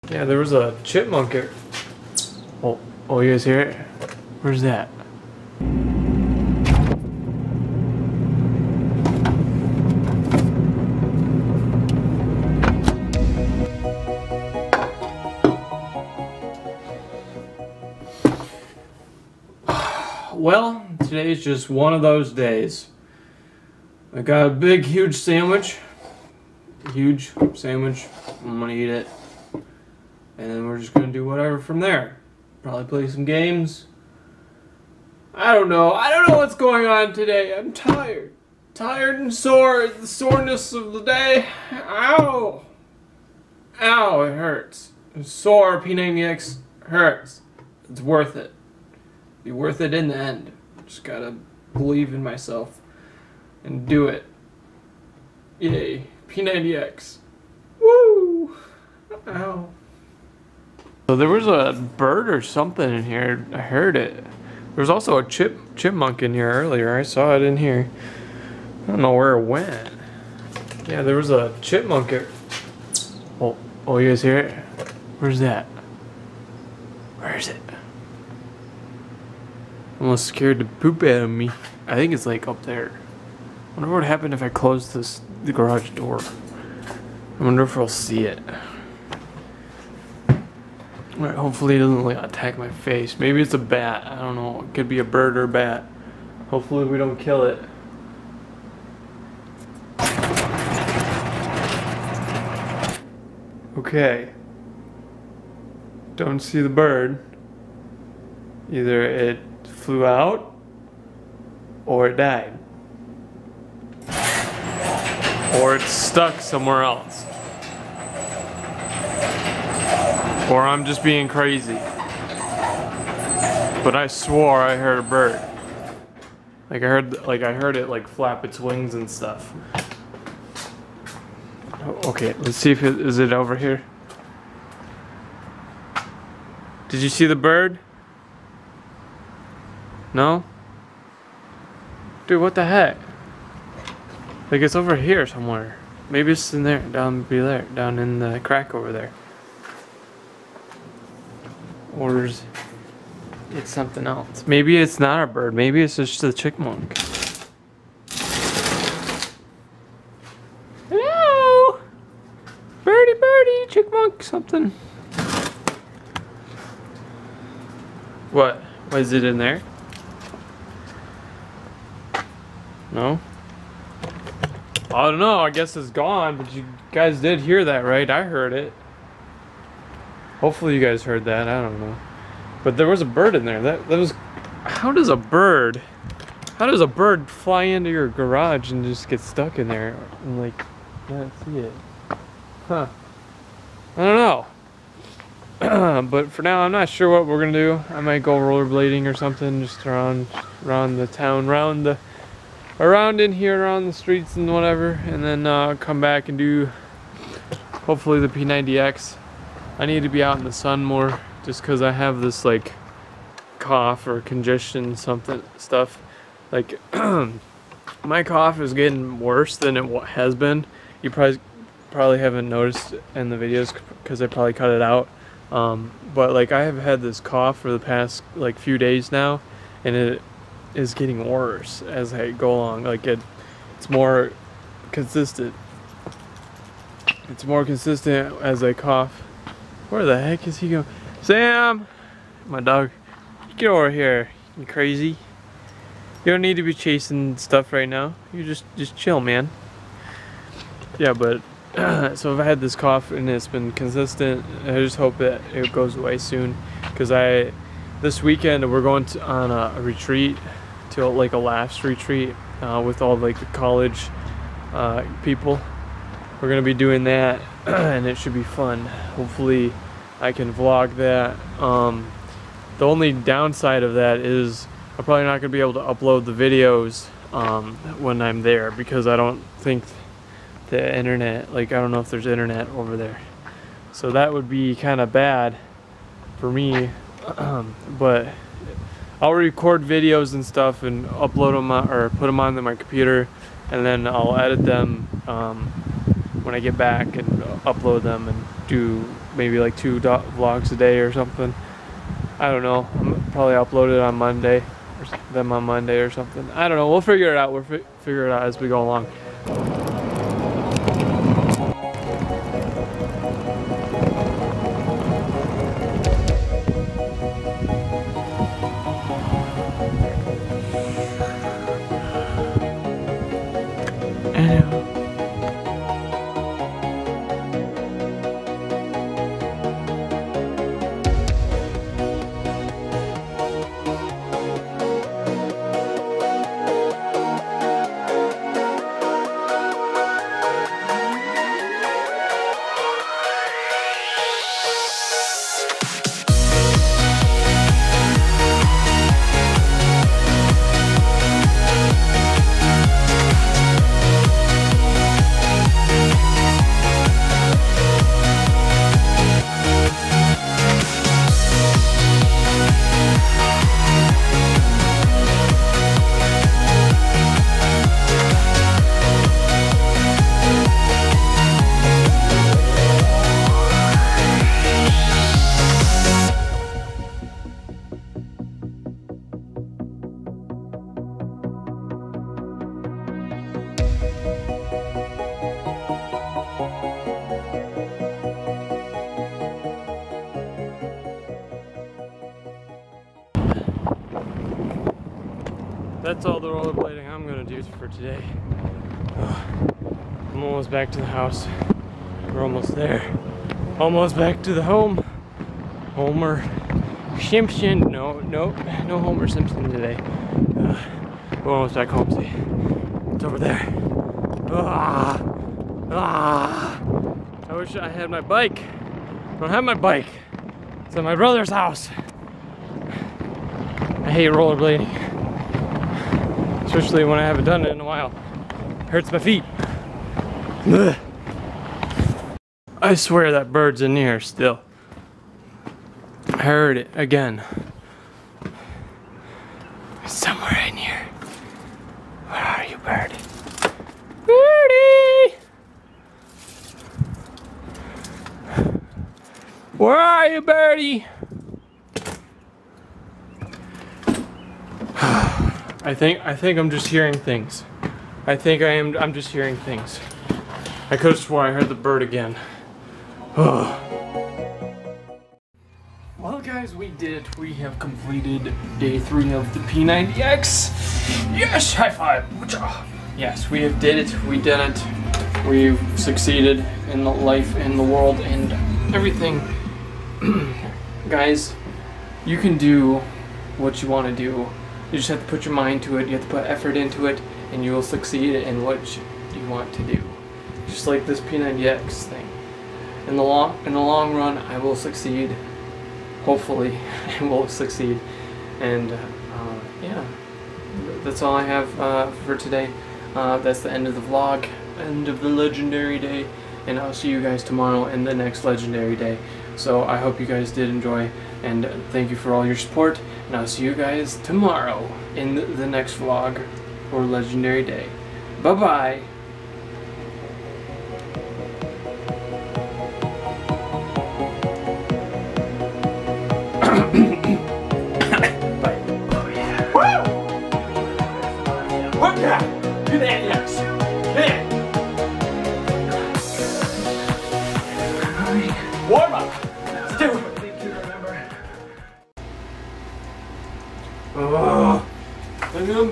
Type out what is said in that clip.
Yeah, there was a chipmunk here. Oh, you guys hear it? Where's that? Well, today's just one of those days. I got a big, huge sandwich. Huge sandwich. I'm gonna eat it. And then we're just gonna do whatever from there. Probably play some games. I don't know what's going on today. I'm tired. Tired and sore. The soreness of the day. Ow! Ow, it hurts. I'm sore. P90X hurts. It's worth it. Be worth it in the end. Just gotta believe in myself and do it. Yay. P90X. Woo! Ow. So there was a bird or something in here. I heard it. There was also a chipmunk in here earlier. I saw it in here. I don't know where it went. Yeah, there was a chipmunk here. Oh, you guys hear it? Where's that? Where is it? I'm almost scared to poop out of me. I think it's like up there. I wonder what would happen if I closed the garage door. I wonder if I'll see it. Alright, hopefully it doesn't like attack my face. Maybe it's a bat. I don't know. It could be a bird or a bat. Hopefully we don't kill it. Okay. Don't see the bird. Either it flew out or it died. Or it's stuck somewhere else. Or I'm just being crazy. But I swore I heard a bird. I heard it like flap its wings and stuff. Okay, let's see if is it over here. Did you see the bird? No? Dude, what the heck? Like it's over here somewhere. Maybe it's in there, down in the crack over there. Or is it something else? Maybe it's not a bird. Maybe it's just a chipmunk. Hello, birdie, chipmunk, something. What? Was it in there? No? I don't know. I guess it's gone. But you guys did hear that, right? I heard it. Hopefully you guys heard that. I don't know. But there was a bird in there. That was... How does a bird fly into your garage and just get stuck in there and like not see it? Huh. I don't know. But for now I'm not sure what we're gonna do. I might go rollerblading or something just around the town, around in here, around the streets and whatever, and then come back and do hopefully the P90X. I need to be out in the sun more just because I have this like cough or congestion stuff. Like my cough is getting worse than it has been. You probably haven't noticed in the videos because I probably cut it out. But like I have had this cough for the past like few days now, and it is getting worse as I go along. Like it's more consistent. It's more consistent as I cough. Where the heck is he going? Sam! My dog. Get over here, you crazy. You don't need to be chasing stuff right now. You just chill, man. Yeah, but so I've had this cough and it's been consistent. I just hope that it goes away soon. Because this weekend we're going on a retreat, to like a laughs retreat with all like the college people. We're gonna be doing that and it should be fun. Hopefully I can vlog that. The only downside of that is I'm probably not gonna be able to upload the videos when I'm there because I don't think the internet, like I don't know if there's internet over there. So that would be kind of bad for me. But I'll record videos and stuff and upload them or put them on my computer, and then I'll edit them when I get back and upload them and do maybe like 2 vlogs a day or something. I don't know. I'm probably upload it on Monday, or them on Monday or something. I don't know. We'll figure it out. We'll figure it out as we go along. That's all the rollerblading I'm gonna do for today. I'm almost back to the house. We're almost there. Almost back to the home. Homer Simpson. No Homer Simpson today. We're almost back home. See, it's over there. I wish I had my bike. I don't have my bike. It's at my brother's house. I hate rollerblading. Especially when I haven't done it in a while. It hurts my feet. Ugh. I swear that bird's in here still. I heard it again. It's somewhere in here. Where are you, bird? Birdie! Where are you, birdie? I think I'm just hearing things. I'm just hearing things. I could have swore I heard the bird again. Well guys, we did it. We have completed day 3 of the P90X. Yes, high five. Yes, we have did it. We did it. We've succeeded in the life, in the world, and everything. Guys, you can do what you want to do. You just have to put your mind to it, you have to put effort into it, and you will succeed in what you want to do. Just like this P90X thing. In the long run, I will succeed. Hopefully, I will succeed. And yeah, that's all I have for today. That's the end of the vlog, end of the legendary day, and I'll see you guys tomorrow in the next legendary day. So I hope you guys did enjoy, and thank you for all your support, and I'll see you guys tomorrow in the next vlog for Legendary Day. Bye-bye! Bye. Oh yeah. Woo! What the? Do that, yes! Yeah! Warm up! Let's do it! Oh, I'm gonna